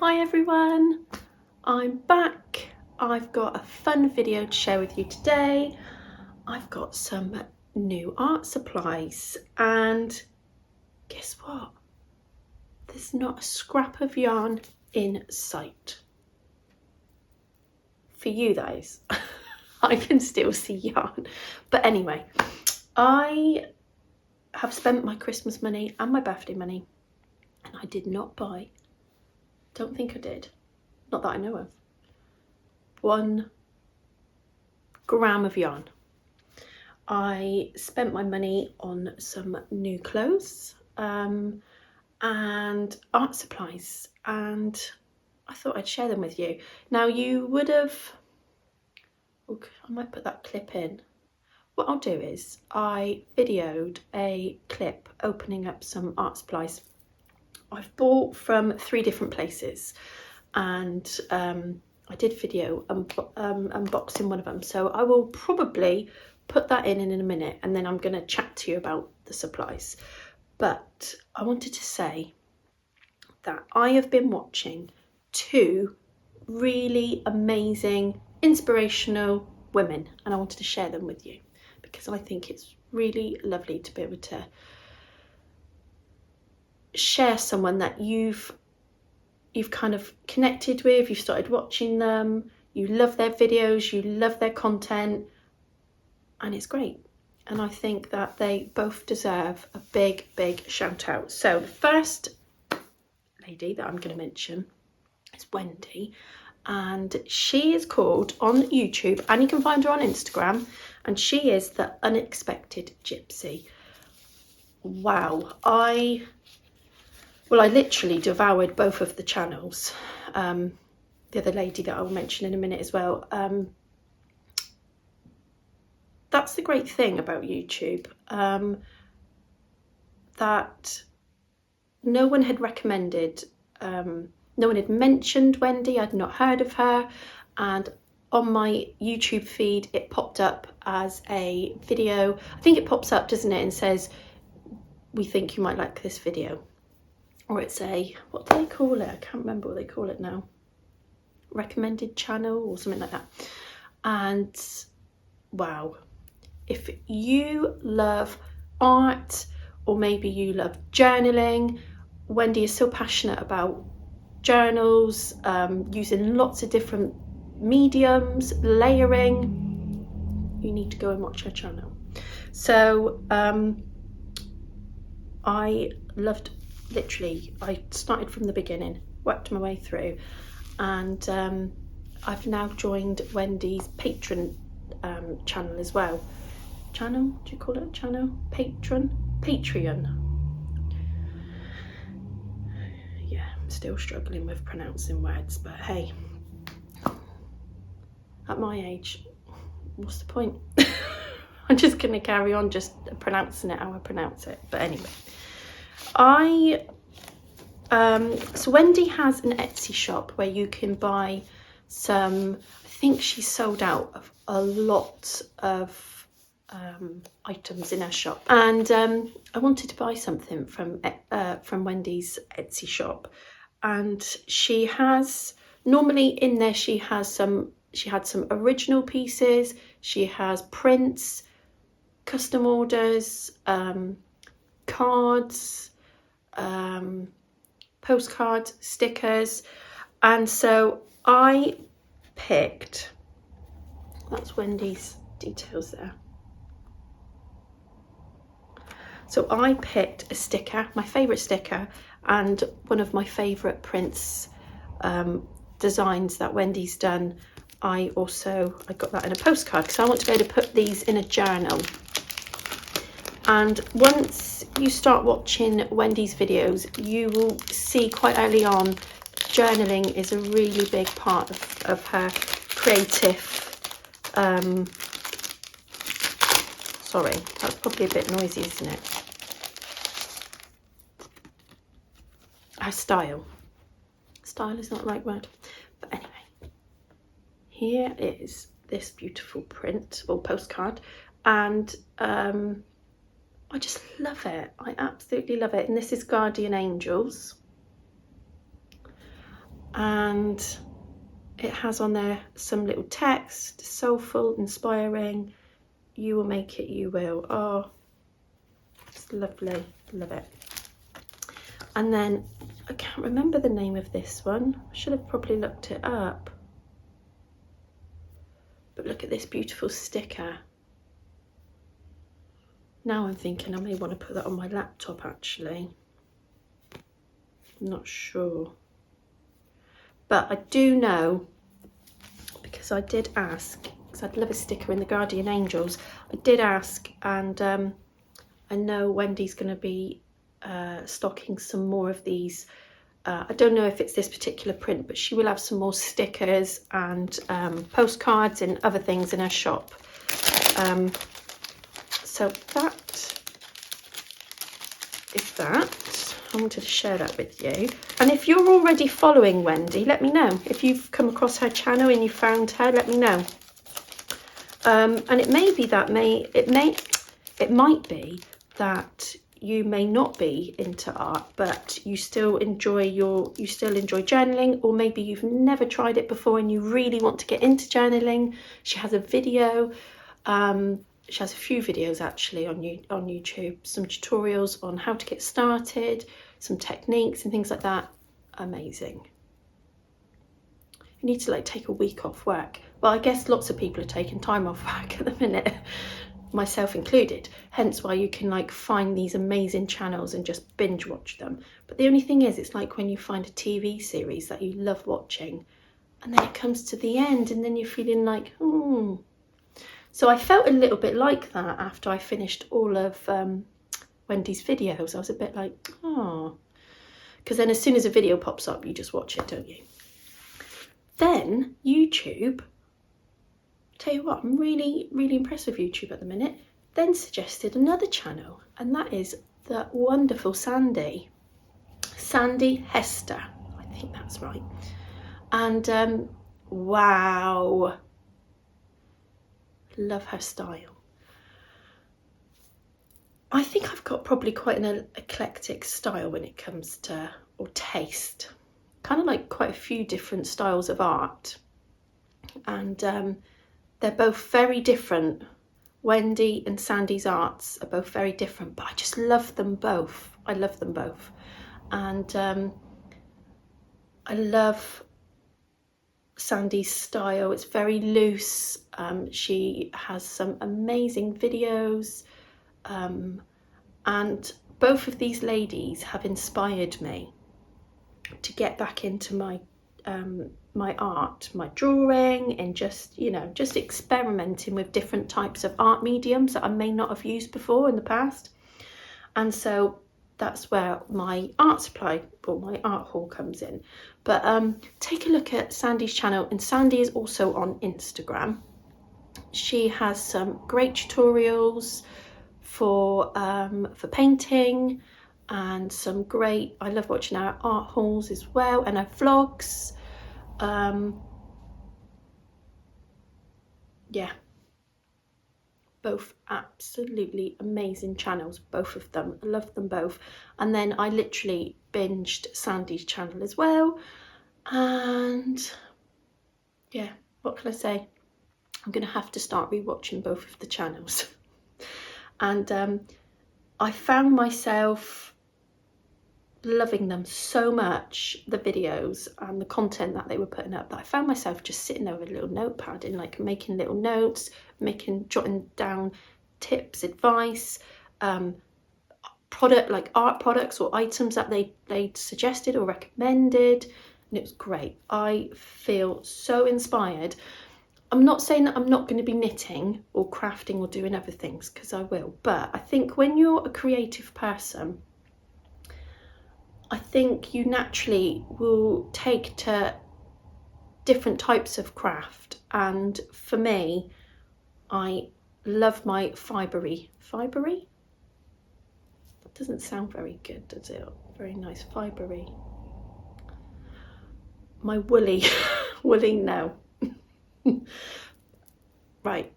Hi everyone, I'm back. I've got a fun video to share with you today. I've got some new art supplies and guess what? There's not a scrap of yarn in sight. For you that is. I can still see yarn. But anyway, I have spent my Christmas money and my birthday money and I did not buy, don't think I did, not that I know of, 1 gram of yarn. I spent my money on some new clothes and art supplies, and I thought I'd share them with you. Now you would have, I might put that clip in. What I'll do is I videoed a clip opening up some art supplies I've bought from 3 different places, and I did video unboxing one of them, so I will probably put that in a minute and then I'm going to chat to you about the supplies. But I wanted to say that I have been watching 2 really amazing, inspirational women, and I wanted to share them with you because I think it's really lovely to be able to share someone that you've kind of connected with, you've started watching them, you love their videos, you love their content, and it's great. And I think that they both deserve a big shout out. So the first lady that I'm going to mention is Wendy, and she is called on YouTube, and you can find her on Instagram, and she is the Unexpected Gypsy. Wow, I literally devoured both of the channels. The other lady that I'll mention in a minute as well. That's the great thing about YouTube, that no one had recommended, no one had mentioned Wendy. I'd not heard of her, and on my YouTube feed it popped up as a video. I think it pops up, doesn't it, and says, we think you might like this video. Or it's a, what do they call it? I can't remember what they call it now. Recommended channel or something like that. And wow, if you love art, or maybe you love journaling, Wendy is so passionate about journals, using lots of different mediums, layering. You need to go and watch her channel. So I loved, literally, I started from the beginning, worked my way through, and I've now joined Wendy's Patreon channel as well. Channel? Do you call it a channel? Patreon. Yeah, I'm still struggling with pronouncing words, but hey, at my age, what's the point? I'm just going to carry on just pronouncing it how I pronounce it. But anyway, so Wendy has an Etsy shop where you can buy some, I think she's sold out of a lot of items in her shop, and I wanted to buy something from Wendy's Etsy shop, and she has, normally in there she had some original pieces, she has prints, custom orders, cards, postcards, stickers, and so I picked, that's Wendy's details there. So I picked a sticker, my favourite sticker, and one of my favourite prints designs that Wendy's done. I got that in a postcard because I want to be able to put these in a journal. And once you start watching Wendy's videos, you will see quite early on, journaling is a really big part of her creative, sorry, that's probably a bit noisy, isn't it? Her style. Style is not the right word. But anyway, here is this beautiful print or postcard, and I just love it. I absolutely love it. And this is Guardian Angels. and it has on there some little text, soulful, inspiring, you will make it, you will. Oh, it's lovely, love it. And then I can't remember the name of this one. I should have probably looked it up. But look at this beautiful sticker. Now I'm thinking I may want to put that on my laptop actually. I'm not sure. But I do know, because I did ask, because I'd love a sticker in the Guardian Angels. I did ask, and I know Wendy's going to be stocking some more of these. I don't know if it's this particular print, but she will have some more stickers and postcards and other things in her shop. So that is that. I wanted to share that with you. And if you're already following Wendy, let me know. If you've come across her channel and you found her, let me know. And it may be that it might be that you may not be into art, but you still enjoy journaling, or maybe you've never tried it before and you really want to get into journaling. She has a video. She has a few videos actually on YouTube, some tutorials on how to get started, some techniques and things like that. Amazing. You need to like take a week off work. Well, I guess lots of people are taking time off work at the minute, myself included. Hence why you can like find these amazing channels and just binge watch them. But the only thing is, it's like when you find a TV series that you love watching and then it comes to the end and then you're feeling like, So I felt a little bit like that after I finished all of Wendy's videos. I was a bit like, oh, because then as soon as a video pops up, you just watch it, don't you? Then YouTube, tell you what, I'm really, really impressed with YouTube at the minute, then suggested another channel, and that is the wonderful Sandy Hester, I think that's right. And wow, love her style. I think I've got probably quite an eclectic style when it comes to, or taste, kind of like quite a few different styles of art, and they're both very different. Wendy and Sandy's arts are both very different, but I just love them both. I love them both. And I love Sandy's style. It's very loose. She has some amazing videos. And both of these ladies have inspired me to get back into my my art, my drawing, and just experimenting with different types of art mediums that I may not have used before in the past. And so that's where my art supply or my art haul comes in. But take a look at Sandy's channel, and Sandy is also on Instagram. She has some great tutorials for painting, and some great, I love watching our art hauls as well, and our vlogs. Yeah, both absolutely amazing channels, both of them. I love them both. And then I literally binged Sandy's channel as well, and yeah, what can I say? I'm gonna have to start rewatching both of the channels. And I found myself loving them so much, the videos and the content that they were putting up, that I found myself just sitting there with a little notepad and like making little notes, jotting down tips, advice, art products or items that they suggested or recommended, and it was great. I feel so inspired. I'm not saying that I'm not going to be knitting or crafting or doing other things, because I will, but I think when you're a creative person, I think you naturally will take to different types of craft. And for me, I love my fibery. That doesn't sound very good, does it? Very nice, fibery. My woolly, no. Right.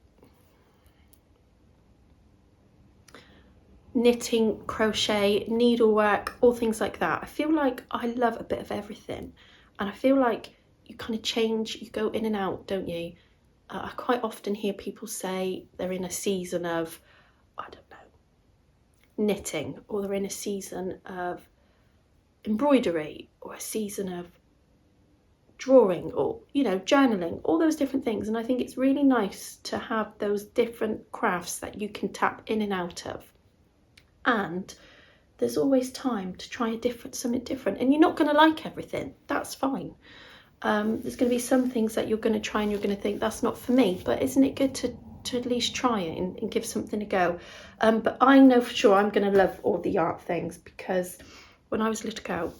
Knitting, crochet, needlework, all things like that. I feel like I love a bit of everything. And I feel like you kind of change, you go in and out, don't you? I quite often hear people say they're in a season of, I don't know, knitting, or they're in a season of embroidery, or a season of drawing, or, you know, journaling, all those different things. And I think it's really nice to have those different crafts that you can tap in and out of. And there's always time to try something different. And you're not going to like everything, that's fine. There's going to be some things that you're going to try and you're going to think that's not for me, but isn't it good to at least try it and give something a go? But I know for sure I'm going to love all the art things, because when I was a little girl,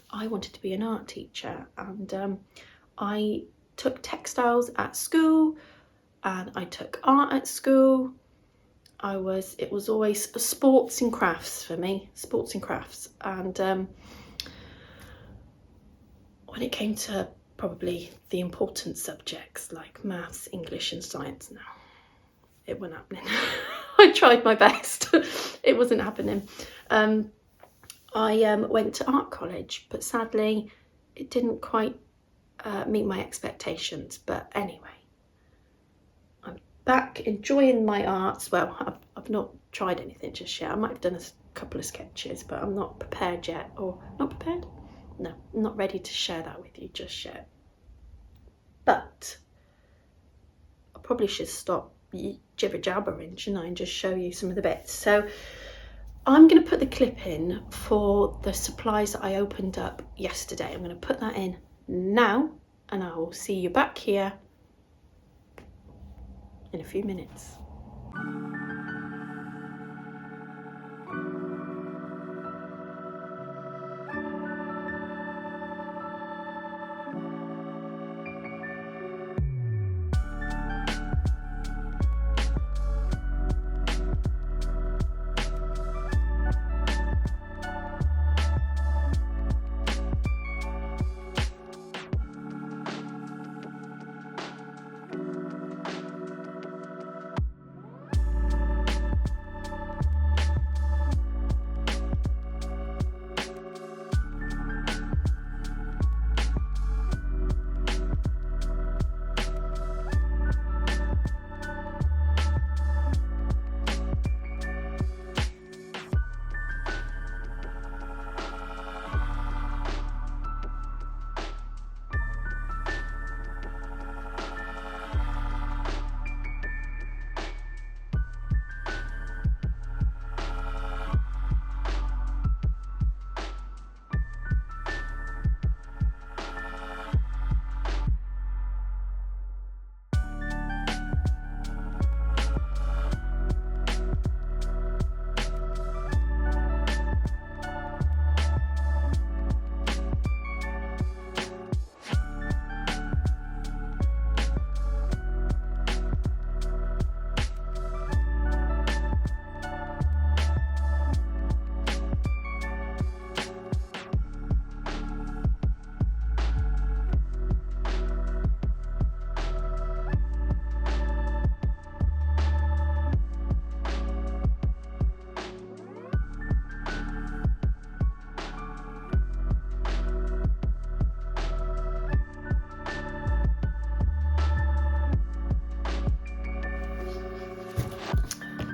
I wanted to be an art teacher, and I took textiles at school, and I took art at school. It was always sports and crafts for me, sports and crafts. And when it came to probably the important subjects like maths, English and science, no, it wasn't happening. I tried my best. It wasn't happening. I went to art college, but sadly it didn't quite meet my expectations. But anyway, I'm back enjoying my arts. Well, I've not tried anything just yet. I might have done a couple of sketches, but I'm not prepared yet. Or not prepared? No, I'm not ready to share that with you just yet. But I probably should stop jibber jabbering, shouldn't I, and just show you some of the bits. So I'm going to put the clip in for the supplies that I opened up yesterday. I'm going to put that in now, and I will see you back here in a few minutes.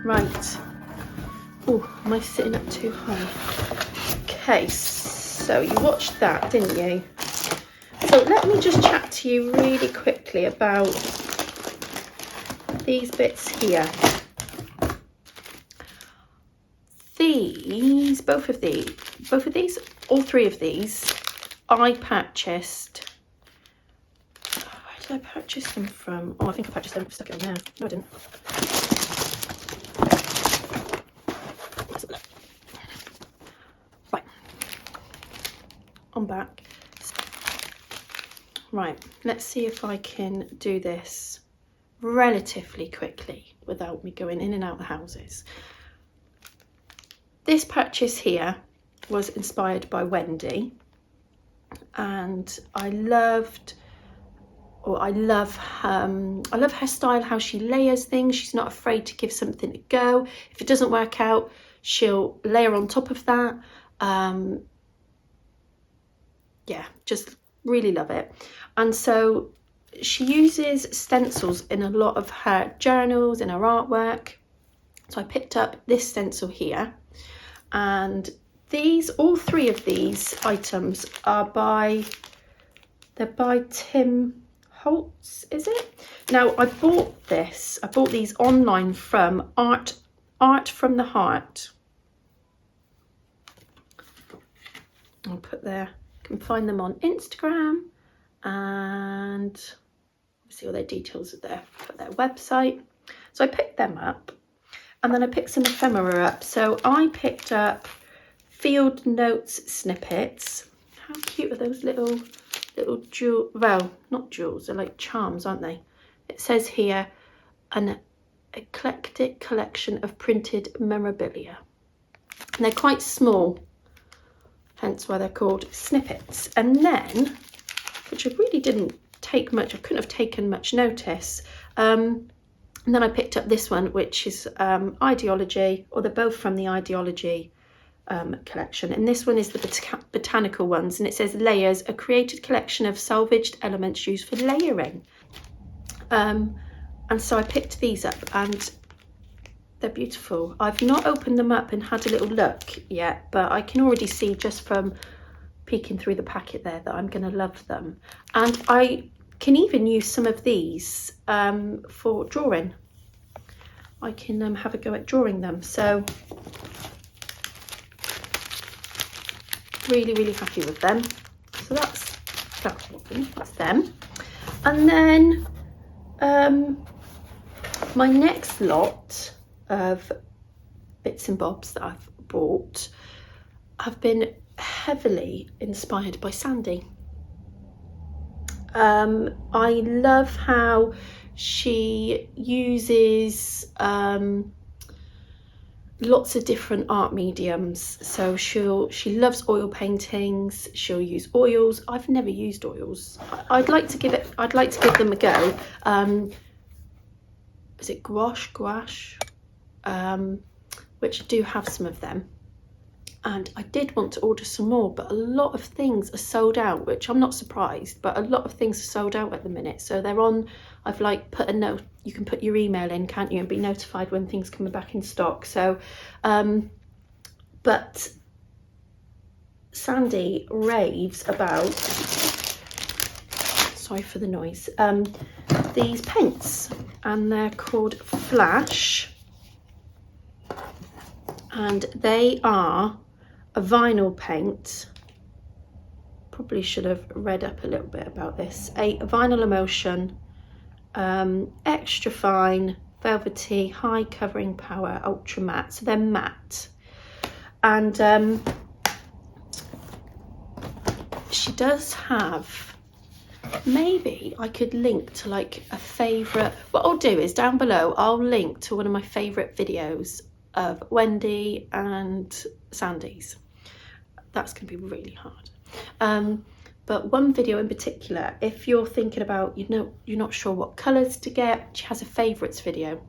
Right. Oh, am I sitting up too high? Okay, so you watched that, didn't you? So let me just chat to you really quickly about these bits here. Both of these, all three of these, I purchased. Where did I purchase them from? Oh, I think I purchased them, stuck it in there. No, I didn't. Right, I'm back. Right, let's see if I can do this relatively quickly without me going in and out the houses. This purchase here was inspired by Wendy, and I love her style, how she layers things. She's not afraid to give something a go. If it doesn't work out, she'll layer on top of that. Yeah, just really love it. And so she uses stencils in a lot of her journals and her artwork. So I picked up this stencil here, and all three of these items are they're by Tim Holtz, is it? Now I bought these online from Art from the Heart. I'll put there, you can find them on Instagram, and obviously all their details are there for their website. So I picked them up, and then I picked some ephemera up. So I picked up Field Notes snippets. How cute are those little jewel, well, not jewels, they're like charms, aren't they? It says here, an eclectic collection of printed memorabilia. And they're quite small, hence why they're called snippets. And then, which I really didn't take much, I couldn't have taken much notice. And then I picked up this one, which is Ideology, or they're both from the Ideology collection, and this one is the botanical ones, and it says Layers, a created collection of salvaged elements used for layering. And so I picked these up, and they're beautiful. I've not opened them up and had a little look yet, but I can already see just from peeking through the packet there that I'm going to love them. And I can even use some of these for drawing. I can have a go at drawing them. So really happy with them. So that's them. And then my next lot of bits and bobs that I've bought have been heavily inspired by Sandy. I love how she uses lots of different art mediums. So she loves oil paintings. She'll use oils. I've never used oils. I'd like to give them a go. Is it gouache? Which I do have some of them, and I did want to order some more, but a lot of things are sold out, which I'm not surprised, but a lot of things are sold out at the minute. So they're on, I've like put a note, you can put your email in, can't you, and be notified when things come back in stock. So but Sandy raves about, sorry for the noise, these paints, and they're called Flash, and they are a vinyl paint. Probably should have read up a little bit about this. A vinyl emulsion, extra fine, velvety, high covering power, ultra matte. So they're matte, and she does have, maybe I could link to like a favourite. What I'll do is down below I'll link to one of my favourite videos of Wendy and Sandy's. That's going to be really hard. But one video in particular, if you're thinking about, you're not sure what colours to get, she has a favourites video,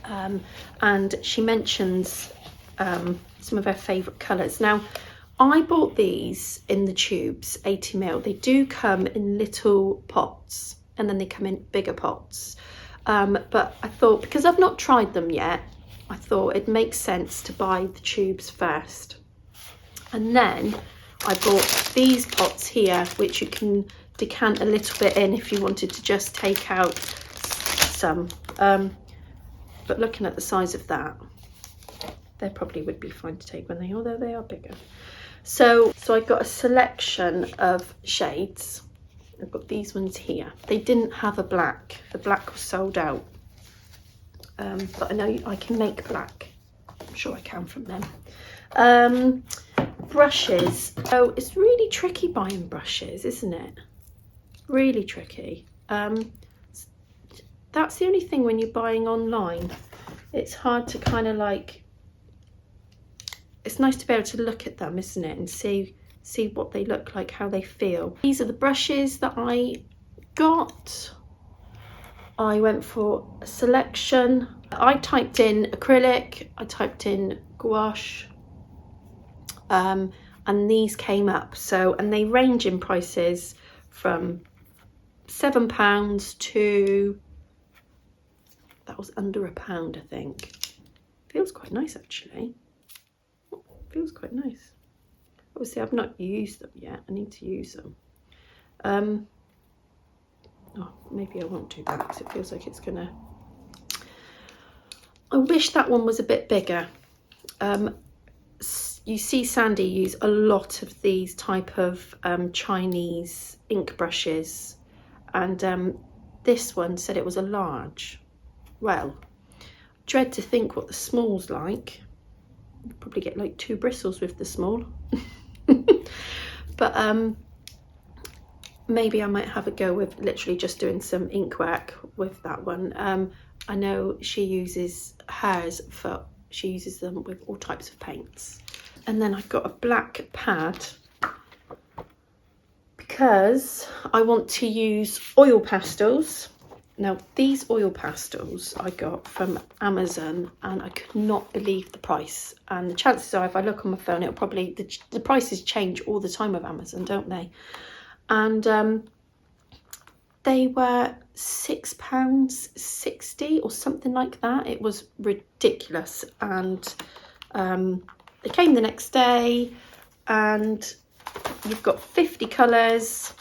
and she mentions some of her favourite colours. Now, I bought these in the tubes, 80ml. They do come in little pots, and then they come in bigger pots. But I thought, because I've not tried them yet, I thought it makes sense to buy the tubes first. And then I bought these pots here, which you can decant a little bit in if you wanted to just take out some. But looking at the size of that, they probably would be fine to take although they are bigger. So I got a selection of shades. I've got these ones here. They didn't have a black. The black was sold out. But I know I can make black. I'm sure I can from them. Brushes. So it's really tricky buying brushes, isn't it? Really tricky. That's the only thing when you're buying online. It's hard to kind of like, it's nice to be able to look at them, isn't it, and see what they look like, how they feel. These are the brushes that I got. I went for a selection. I typed in acrylic, I typed in gouache, and these came up. So, and they range in prices from £7 to, that was under £1, I think. Feels quite nice actually. Feels quite nice. Obviously I've not used them yet. I need to use them. Oh, maybe I won't do that because it feels like it's gonna. I wish that one was a bit bigger. You see Sandy use a lot of these type of Chinese ink brushes, and this one said it was a large. Well, dread to think what the small's like. You'd probably get like 2 bristles with the small. But maybe I might have a go with literally just doing some ink work with that one. I know she uses hers for, she uses them with all types of paints. And then I've got a black pad because I want to use oil pastels. Now these oil pastels I got from Amazon and I could not believe the price. And the chances are if I look on my phone, it'll probably, the prices change all the time with Amazon, don't they? And they were £6.60 or something like that. It was ridiculous. And they came the next day and you've got 50 colours.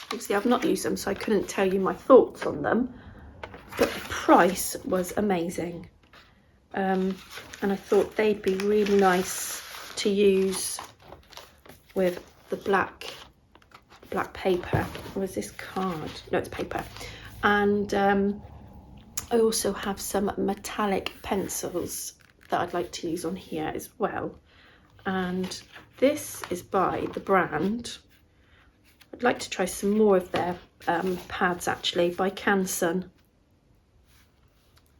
Obviously I've not used them, so I couldn't tell you my thoughts on them, but the price was amazing. And I thought they'd be really nice to use with the black paper. Or is this card? No, it's paper. And I also have some metallic pencils that I'd like to use on here as well. And this is by the brand, I'd like to try some more of their pads actually, by Canson.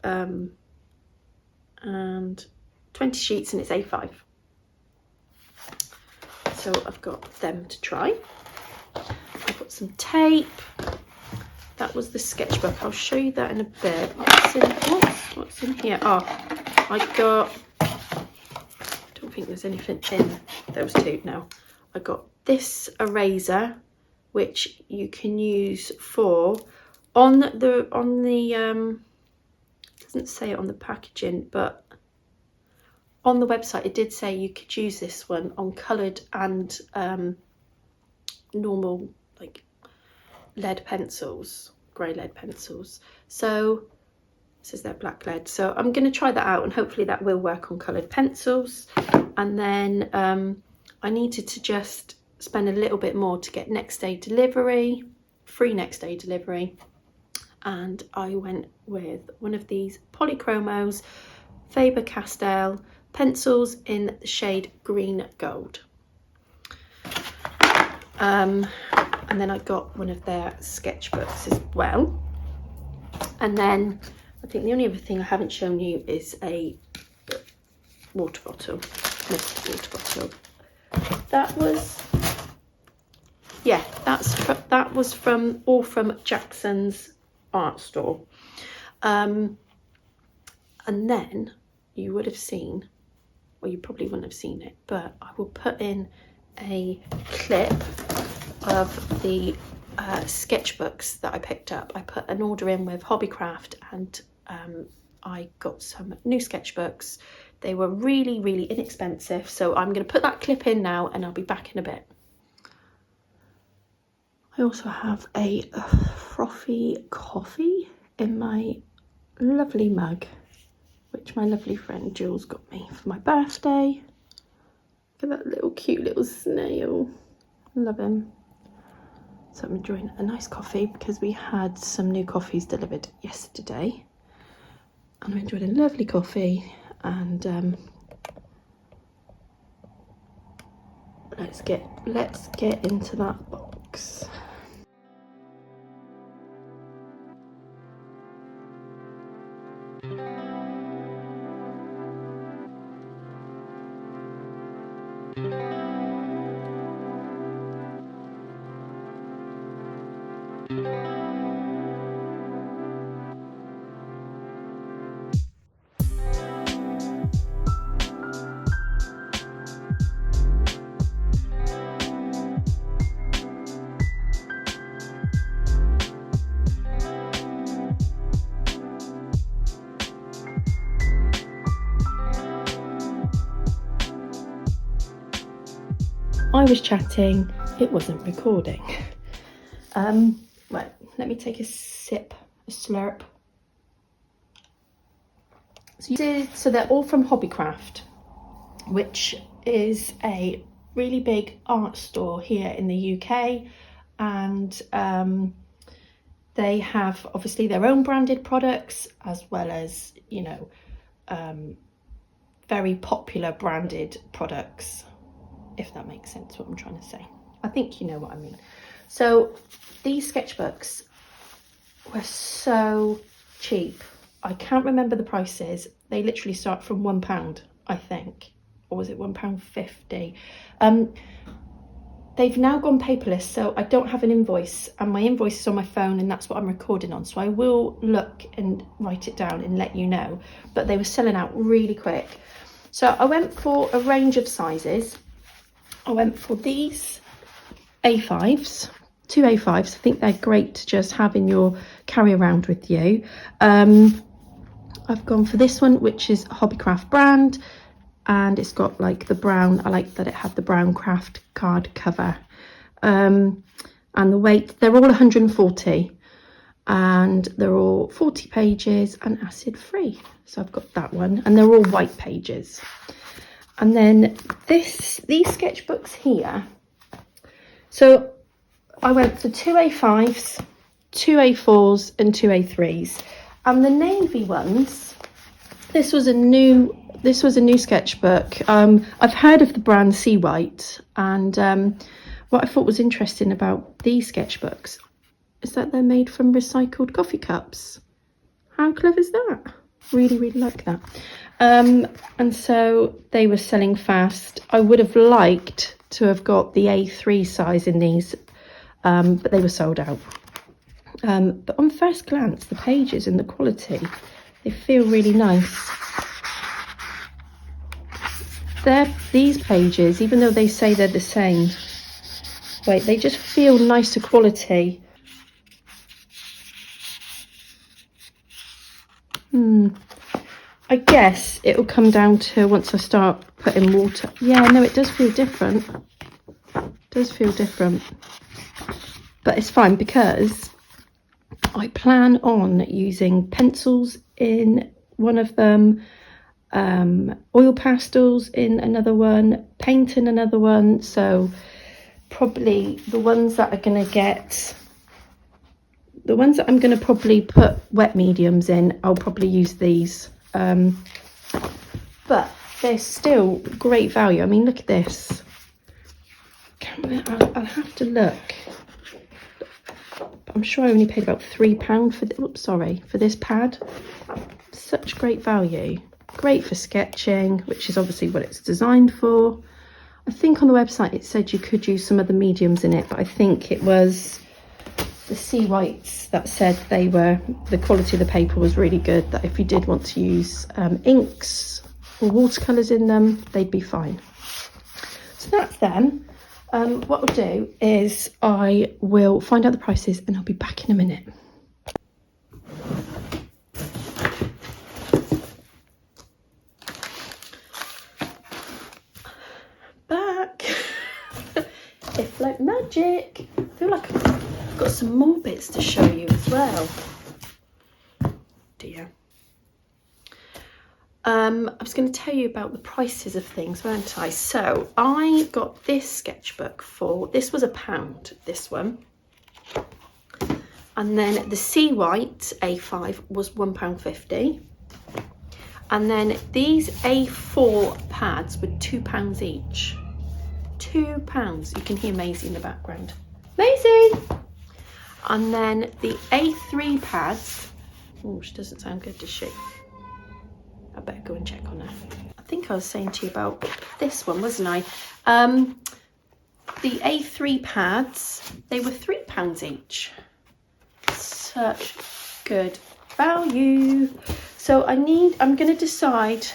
And 20 sheets and it's A5. So I've got them to try. I've got some tape. That was the sketchbook. I'll show you that in a bit. What's in here? Oh, I got, I don't think there's anything in those two now. I got this eraser, which you can use for, on the doesn't say it on the packaging, but on the website it did say you could use this one on coloured and normal like lead pencils, grey lead pencils. So this is their black lead. So I'm going to try that out and hopefully that will work on coloured pencils. And then I needed to just spend a little bit more to get next day delivery, free next day delivery. And I went with one of these Polychromos Faber-Castell pencils in the shade Green Gold. And then I got one of their sketchbooks as well. And then I think the only other thing I haven't shown you is a water bottle. Water bottle. That was, yeah, that was from Jackson's art store. And then you would have seen, well, you probably wouldn't have seen it, but I will put in a clip of the sketchbooks that I picked up. I put an order in with Hobbycraft and I got some new sketchbooks. They were really, really inexpensive. So I'm going to put that clip in now and I'll be back in a bit. I also have a frothy coffee in my lovely mug, which my lovely friend Jules got me for my birthday. Look at that little cute little snail. Love him. So I'm enjoying a nice coffee because we had some new coffees delivered yesterday. And I'm enjoying a lovely coffee and let's get into that box. I was chatting, it wasn't recording. Right, let me take a sip, a slurp. So they're all from Hobbycraft, which is a really big art store here in the UK, and they have obviously their own branded products as well as, you know, very popular branded products, if that makes sense what I'm trying to say. I think you know what I mean. So these sketchbooks were so cheap. I can't remember the prices. They literally start from £1, I think, or was it £1.50? They've now gone paperless, so I don't have an invoice, and my invoice is on my phone, and that's what I'm recording on. So I will look and write it down and let you know. But they were selling out really quick. So I went for a range of sizes. I went for these A5s, 2 A5s. I think they're great to just have in your carry around with you. I've gone for this one, which is a Hobbycraft brand, and it's got like the brown, I like that it had the brown craft card cover. And the weight, they're all 140, and they're all 40 pages and acid free. So I've got that one, and they're all white pages. And then these sketchbooks here. So I went for 2 A5s, 2 A4s and 2 A3s. And the navy ones, this was a new sketchbook. I've heard of the brand Sea White, and what I thought was interesting about these sketchbooks is that they're made from recycled coffee cups. How clever is that? Really, really like that. And so they were selling fast. I would have liked to have got the A3 size in these, but they were sold out. But on first glance, the pages and the quality, they feel really nice. These pages, even though they say they're the same, wait, they just feel nicer quality. I guess it will come down to once I start putting water. Yeah, no, it does feel different. It does feel different. But it's fine because I plan on using pencils in one of them, oil pastels in another one, paint in another one. So probably the ones that I'm going to probably put wet mediums in, I'll probably use these. But they're still great value. I mean, look at this. I'll have to look. I'm sure I only paid about £3 for this pad. Such great value. Great for sketching, which is obviously what it's designed for. I think on the website it said you could use some of the mediums in it, but I think it was the Sea Whites that said the quality of the paper was really good, that if you did want to use inks or watercolours in them, they'd be fine. So that's them. What I'll do is I will find out the prices and I'll be back in a minute. Back. It's like magic. I feel like I've got some more bits to show you as well. Dear. I was going to tell you about the prices of things, weren't I? So I got this sketchbook for, this was £1, this one. And then the Sea White A5 was £1.50. And then these A4 pads were £2 each. £2. You can hear Maisie in the background. Maisie! And then the A3 pads, oh, she doesn't sound good, does she? I better go and check on her. I think I was saying to you about this one, wasn't I? The A3 pads, they were £3 each. Such good value. So I'm going to decide,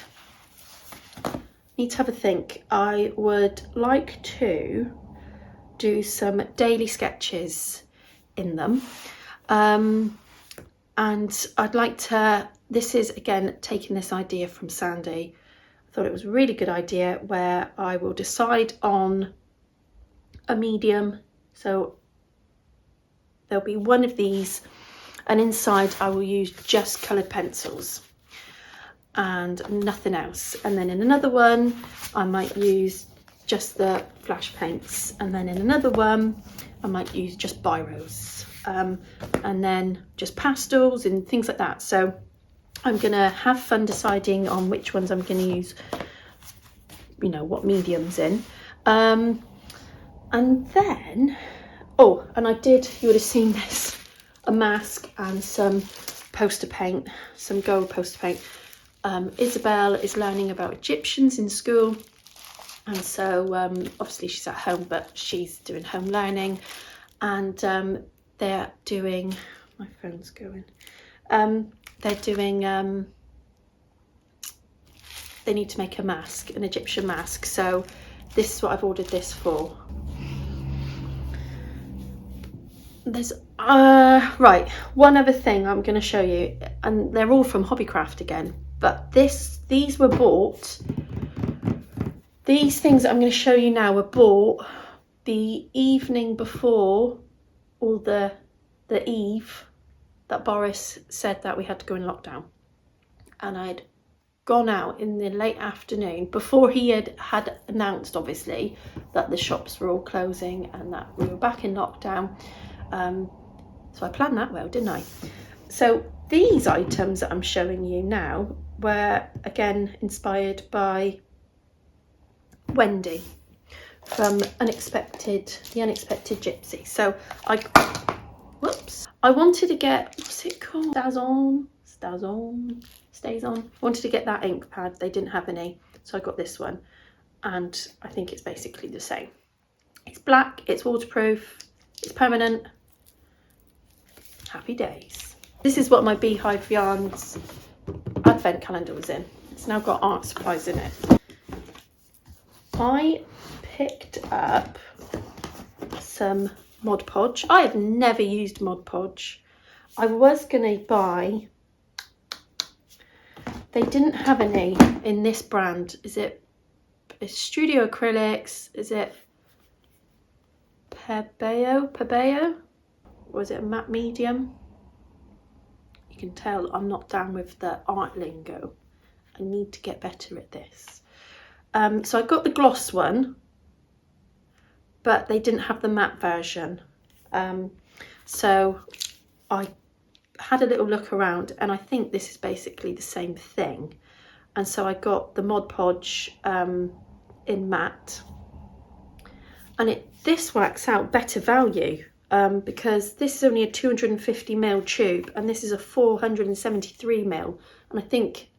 need to have a think. I would like to do some daily sketches in them. And I'd like to, this is again taking this idea from Sandy. I thought it was a really good idea where I will decide on a medium, so there'll be one of these, and inside I will use just coloured pencils and nothing else. And then in another one I might use just the flash paints, and then in another one I might use just biros, and then just pastels and things like that. So I'm gonna have fun deciding on which ones I'm gonna use, you know, what mediums in. And then, oh, and I did, you would have seen this, a mask and some poster paint, some gold poster paint. Isabel is learning about Egyptians in school, and so obviously she's at home, but she's doing home learning, and they're doing, my phone's going, they're doing, they need to make a mask, an Egyptian mask, so this is what I've ordered this for. There's right, one other thing I'm going to show you, and they're all from Hobbycraft again, but these were bought, these things that I'm going to show you now were bought the evening before, or the eve that Boris said that we had to go in lockdown, and I'd gone out in the late afternoon before he had announced, obviously, that the shops were all closing and that we were back in lockdown. So I planned that well, didn't I? So these items that I'm showing you now were again inspired by Wendy from The Unexpected Gypsy. So I wanted to get, what's it called? Stays on. I wanted to get that ink pad. They didn't have any, so I got this one, and I think it's basically the same. It's black, it's waterproof, it's permanent. Happy days. This is what my Beehive Yarns advent calendar was in. It's now got art supplies in it. I picked up some Mod Podge. I have never used Mod Podge. I was going to buy, they didn't have any in this brand. It's Studio Acrylics, is it Pebeo? Or is it a matte medium? You can tell I'm not down with the art lingo. I need to get better at this. So I got the gloss one, but they didn't have the matte version. So I had a little look around, and I think this is basically the same thing. And so I got the Mod Podge in matte, and this works out better value. Because this is only a 250ml tube and this is a 473ml, and I think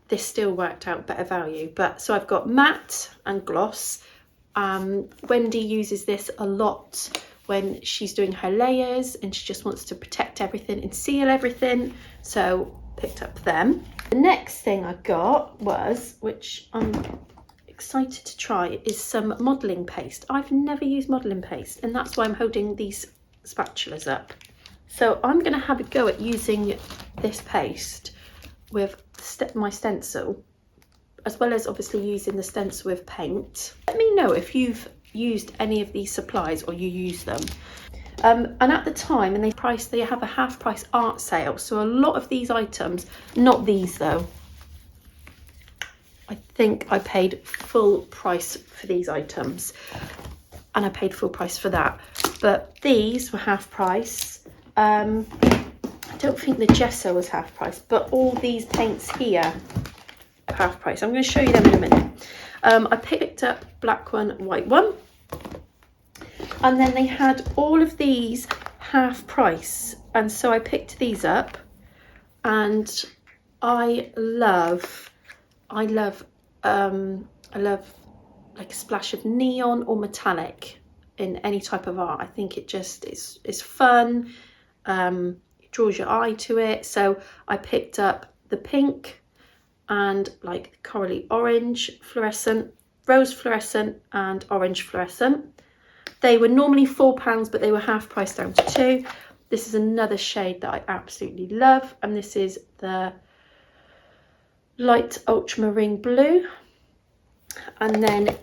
this still worked out better value. But so I've got matte and gloss. Wendy uses this a lot when she's doing her layers and she just wants to protect everything and seal everything, so picked up them. The next thing I got was, which I'm excited to try, is some modelling paste. I've never used modelling paste, and that's why I'm holding these spatulas up. So I'm going to have a go at using this paste with my stencil, as well as obviously using the stencil with paint. Let me know if you've used any of these supplies or you use them. And at the time, and they have a half price art sale, so a lot of these items, not these though, I think I paid full price for these items, and I paid full price for that, but these were half price. I don't think the gesso was half price, but all these paints here are half price. I'm going to show you them in a minute. I picked up black one, white one, and then they had all of these half price, and so I picked these up, and I love like a splash of neon or metallic in any type of art. I think it just is fun. It draws your eye to it. So I picked up the pink and like corally orange fluorescent, rose fluorescent and orange fluorescent. They were normally £4, but they were half price down to £2. This is another shade that I absolutely love, and this is the light ultramarine blue. And then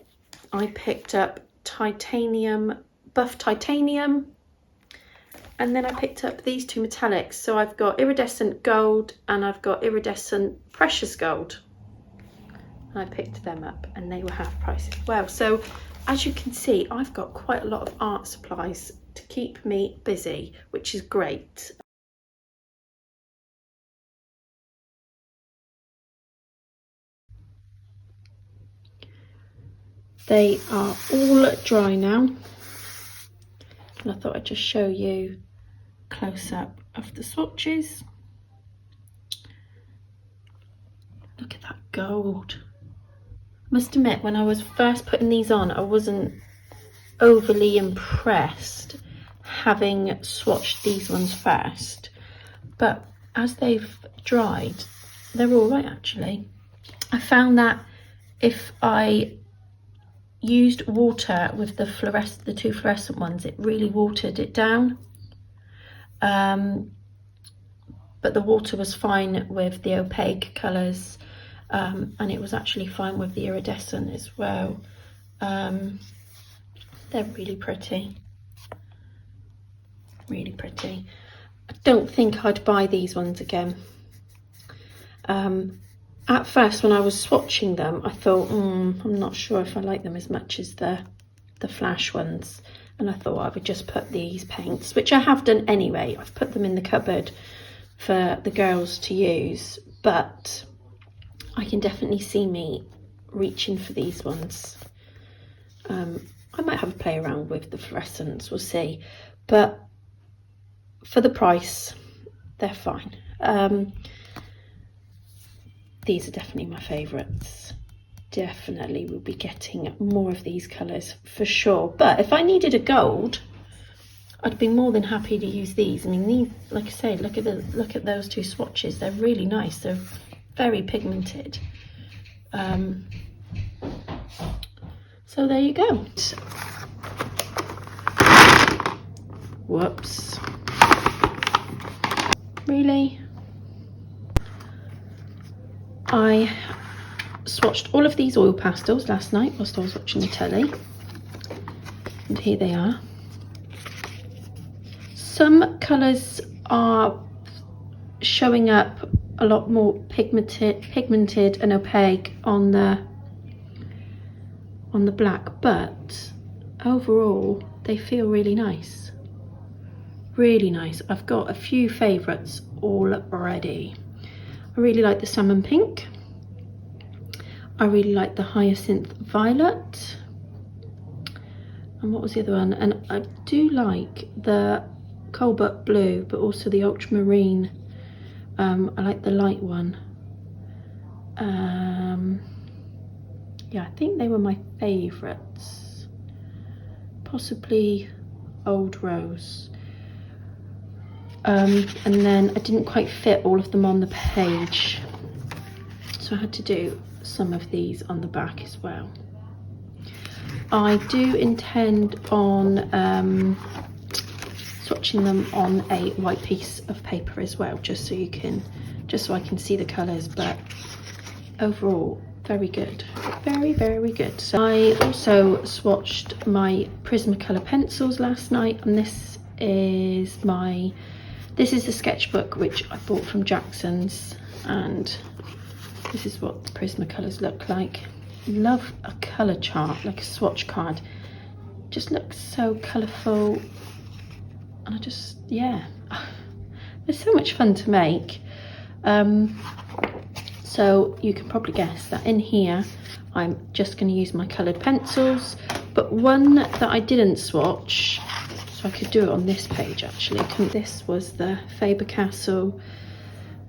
I picked up titanium, buff titanium. And then I picked up these two metallics. So I've got iridescent gold and I've got iridescent precious gold. And I picked them up and they were half price as well. So as you can see, I've got quite a lot of art supplies to keep me busy, which is great. They are all dry now. And I thought I'd just show you close up of the swatches. Look at that gold. Must admit, when I was first putting these on, I wasn't overly impressed having swatched these ones first, but as they've dried, they're all right actually. I found that if I used water with the two fluorescent ones, it really watered it down. But the water was fine with the opaque colours, and it was actually fine with the iridescent as well. They're really pretty. Really pretty. I don't think I'd buy these ones again. At first, when I was swatching them, I thought, I'm not sure if I like them as much as the flash ones. And I thought I would just put these paints, which I have done anyway. I've put them in the cupboard for the girls to use, but I can definitely see me reaching for these ones. I might have a play around with the fluorescents, we'll see. But for the price, they're fine. These are definitely my favourites. Definitely will be getting more of these colours for sure. But if I needed a gold, I'd be more than happy to use these. I mean, these, like I say, look at those two swatches. They're really nice. They're very pigmented. So there you go. Whoops. Really? I swatched all of these oil pastels last night whilst I was watching the telly. And here they are. Some colours are showing up a lot more pigmented and opaque on the black, but overall they feel really nice. Really nice. I've got a few favourites already. I really like the salmon pink. I really like the hyacinth violet. And what was the other one? And I do like the cobalt blue, but also the ultramarine. I like the light one. Yeah, I think they were my favourites. Possibly Old Rose. And then I didn't quite fit all of them on the page, so I had to do some of these on the back as well. I do intend on swatching them on a white piece of paper as well, just so I can see the colours. But overall, very good, very good. So I also swatched my Prismacolor pencils last night, and this is the sketchbook which I bought from Jackson's, and this is what the Prismacolors look like. Love a colour chart, like a swatch card. Just looks so colourful, and yeah, they're so much fun to make. So you can probably guess that in here I'm just going to use my coloured pencils, but one that I didn't swatch, so I could do it on this page actually. This was the Faber-Castell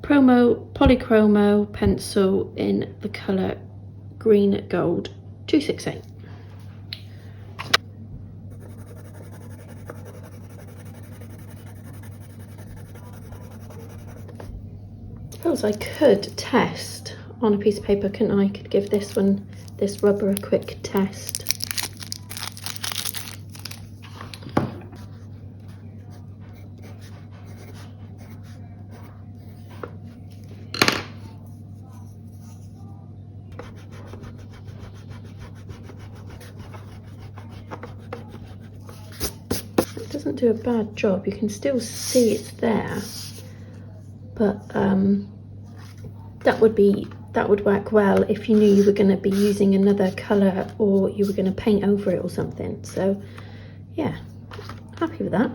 Promo Polychromo pencil in the colour Green Gold 268. I suppose I could test on a piece of paper, couldn't I? I could give this rubber a quick test. doesn't do a bad job. You can still see it's there, but that would work well if you knew you were going to be using another colour or you were going to paint over it or something. So yeah, happy with that.